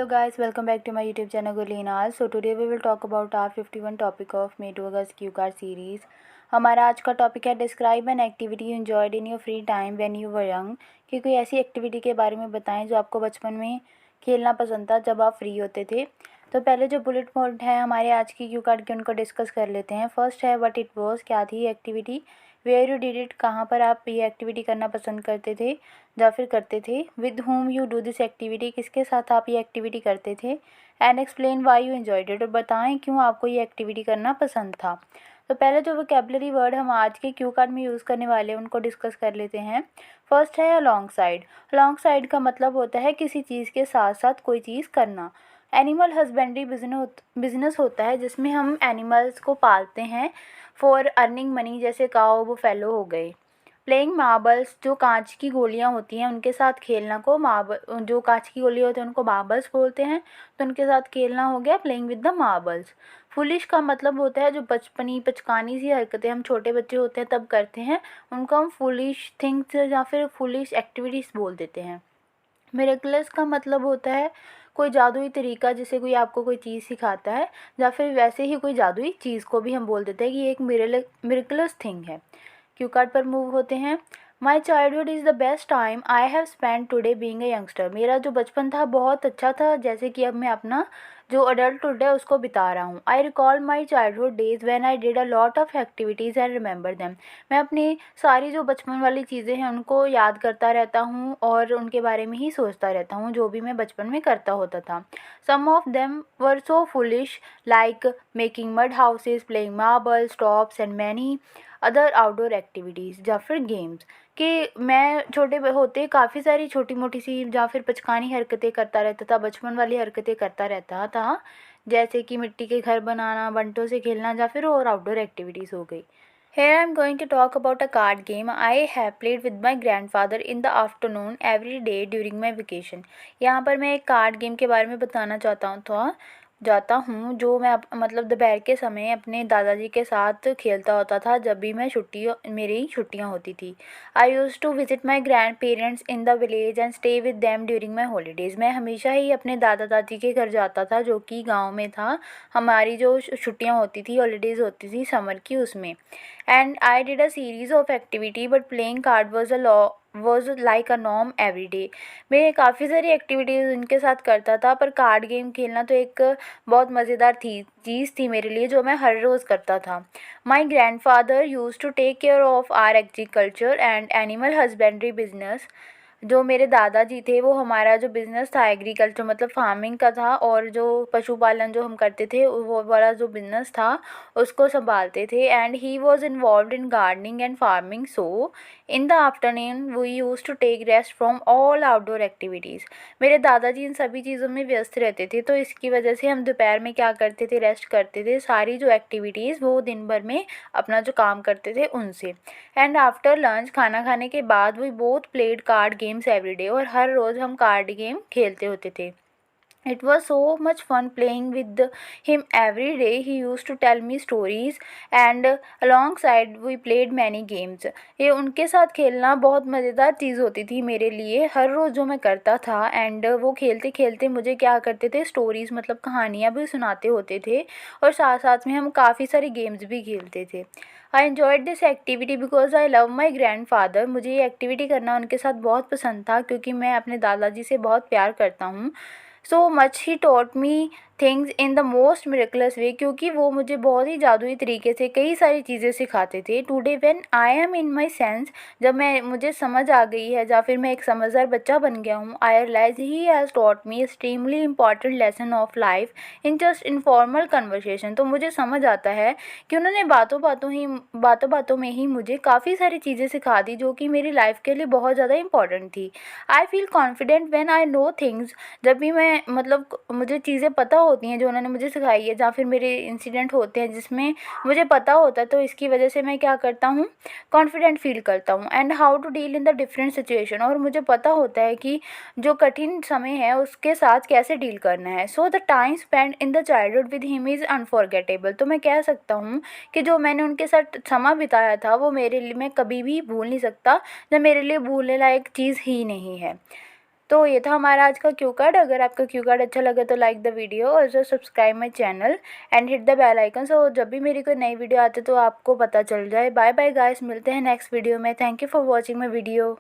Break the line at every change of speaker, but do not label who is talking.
Hello guys, welcome back to my YouTube channel Gulina. So today we will talk about our 51 topic of May to August Q card series. हमारा आज का topic है describe an activity you enjoyed in your free time when you were young. कि कोई ऐसी activity के बारे में बताएं जो आपको बचपन में खेलना पसंद था जब आप फ्री होते थे. तो पहले जो बुलेट पॉइंट है हमारे आज की क्यू कार्ड के उनको डिस्कस कर लेते हैं. फर्स्ट है व्हाट इट वाज, क्या थी activity. Where you did it, कहाँ पर आप ये एक्टिविटी करना पसंद करते थे या फिर करते थे. With home you do this activity, किसके साथ आप ये एक्टिविटी करते थे. And explain why you enjoyed it, और बताएं क्यों आपको ये एक्टिविटी करना पसंद था. तो पहले जो वोकैबुलरी वर्ड हम आज के क्यू कार्ड में यूज़ करने वाले हैं उनको डिस्कस कर लेते हैं. फर्स्ट है अलॉन्ग साइड. अलॉन्ग साइड का मतलब होता है किसी चीज़ के साथ साथ कोई चीज़ करना. एनिमल हस्बेंड्री बिजनेस होता है जिसमें हम एनिमल्स को पालते हैं फॉर अर्निंग मनी, जैसे काऊ बुफेलो हो गए. प्लेइंग मार्बल्स, जो कांच की गोलियां होती हैं उनके साथ खेलना को मार्बल, जो कांच की गोलियां होती हैं उनको मार्बल्स बोलते हैं, तो उनके साथ खेलना हो गया playing with the marbles. Foolish का मतलब होता है जो बचकानी सी हरकतें हम छोटे बच्चे होते हैं तब करते हैं, उनको हम फुलिश थिंग्स या फिर फुलिश एक्टिविटीज़ बोल देते हैं. मिरेकलस का मतलब होता है कोई जादुई तरीका, जिसे कोई आपको कोई चीज़ सिखाता है, या फिर वैसे ही कोई जादुई चीज़ को भी हम बोल देते हैं कि ये एक मिरेकलस थिंग है. क्यू कार्ड पर मूव होते हैं. My childhood is the best time I have spend today being a youngster. मेरा जो बचपन था बहुत अच्छा था, जैसे कि अब मैं अपना जो अडल्टहुड है उसको बिता रहा हूँ. I recall my childhood days when I did a lot of activities and remember them. मैं अपनी सारी जो बचपन वाली चीज़ें हैं उनको याद करता रहता हूँ और उनके बारे में ही सोचता रहता हूँ जो भी मैं बचपन में करता होता था. Some of them were so foolish like making mud houses, playing marbles, tops and many other outdoor activities या फिर गेम्स. कि मैं छोटे होते काफ़ी सारी छोटी मोटी सी या फिर बचकानी हरकतें करता रहता था, बचपन वाली हरकतें करता रहता था, जैसे कि मिट्टी के घर बनाना, बंटों से खेलना या फिर और आउटडोर एक्टिविटीज़ हो गई. Here I am going to talk about a card game I have played with my grandfather in the afternoon every day during my vacation. यहाँ पर मैं एक कार्ड गेम के बारे में बताना जाता हूँ जो मैं मतलब दोपहर के समय अपने दादाजी के साथ खेलता होता था जब भी मेरी छुट्टियाँ होती थी. I used to visit my grand parents in the village and stay with them during my holidays. मैं हमेशा ही अपने दादा दादी के घर जाता था जो कि गाँव में था. हमारी जो छुट्टियाँ होती थी, हॉलीडेज़ होती थी समर की, उसमें. And I did a series of activity but playing card was like a norm every day. मैं काफ़ी सारी एक्टिविटीज़ उनके साथ करता था पर कार्ड गेम खेलना तो एक बहुत मज़ेदार चीज़ थी मेरे लिए जो मैं हर रोज़ करता था. My grandfather used to take care of our agriculture and animal husbandry business. जो मेरे दादाजी थे वो हमारा जो बिज़नेस था एग्रीकल्चर मतलब फार्मिंग का था, और जो पशुपालन जो हम करते थे वो वाला जो बिज़नेस था उसको संभालते थे. And he was involve in gardening and farming. So in the afternoon we used to take rest from all outdoor activities. मेरे दादाजी इन सभी चीज़ों में व्यस्त रहते थे तो इसकी वजह से हम दोपहर में क्या करते थे, रेस्ट करते थे. सारी जो एक्टिविटीज़ वो दिन भर में अपना जो काम करते थे उनसे. एंड आफ्टर लंच, खाना खाने के बाद, we both played card games every day. और हर रोज़ हम कार्ड गेम खेलते होते थे. It was so much fun playing with him every day. He used to tell me stories and alongside we played many games. ये उनके साथ खेलना बहुत मज़ेदार चीज़ होती थी मेरे लिए, हर रोज़ जो मैं करता था. एंड वो खेलते खेलते मुझे क्या करते थे, स्टोरीज़ मतलब कहानियाँ भी सुनाते होते थे और साथ साथ में हम काफ़ी सारी गेम्स भी खेलते थे. I enjoyed this activity because I love my grand father. मुझे ये एक्टिविटी करना उनके साथ बहुत पसंद था क्योंकि मैं अपने दादाजी से बहुत प्यार करता हूँ. So much he taught me things in the most miraculous way. क्योंकि वो मुझे बहुत ही जादुई तरीके से कई सारी चीज़ें सिखाते थे. Today when I am in my sense, जब मुझे समझ आ गई है या फिर मैं एक समझदार बच्चा बन गया हूँ, I realize he has taught me extremely important lesson of life in just informal conversation. तो मुझे समझ आता है कि उन्होंने बातों बातों में ही मुझे काफ़ी सारी चीज़ें सिखा दी जो कि मेरी लाइफ के लिए बहुत ज़्यादा इंपॉर्टेंट थी. I feel confident when I know things. जब भी मैं मतलब मुझे चीज़ें पता होती हैं जो उन्होंने मुझे सिखाई है, या फिर मेरे इंसिडेंट होते हैं जिसमें मुझे पता होता है, तो इसकी वजह से मैं क्या करता हूँ, कॉन्फिडेंट फील करता हूँ. And how to deal in the different situation. और मुझे पता होता है कि जो कठिन समय है उसके साथ कैसे डील करना है. So the time spend in the childhood with him is unforgettable. तो मैं कह सकता हूँ कि जो मैंने उनके साथ समय बिताया था वो मेरे लिए मैं कभी भी भूल नहीं सकता, जो मेरे लिए भूलने लायक चीज़ ही नहीं है. तो ये था हमारा आज का क्यू कार्ड। अगर आपका क्यू कार्ड अच्छा लगे तो लाइक द वीडियो और जो subscribe my channel and hit the bell icon, so जब भी मेरी कोई नई वीडियो आती है तो आपको पता चल जाए। बाय बाय गाइस, मिलते हैं नेक्स्ट वीडियो में। Thank you for watching my video.